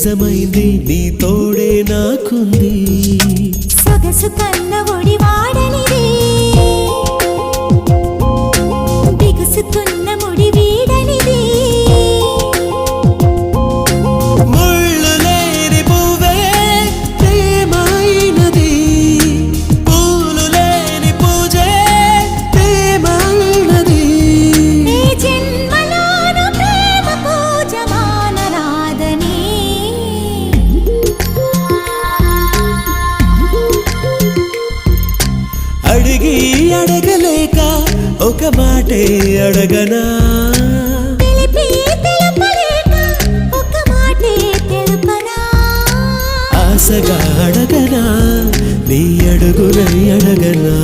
నిజమైంది నీ తోడే నాకుంది సొగసు కన్న ఒడి వాడనిది బిగుసుకున్న ముడి వీడనిది ముళ్ళు లేని పువ్వే ప్రేమైనది పూలు లేని పూజే ప్రేమైనది ఈ జన్మలోను ప్రేమ పూజ మానరాదని అడిగి అడగలేక ఒక మాటే అడగనా తెలిపి తెలుపలేక ఒక మాటే తెలుపనా ఆశగా అడగనా నీ అడుగునై అడగనా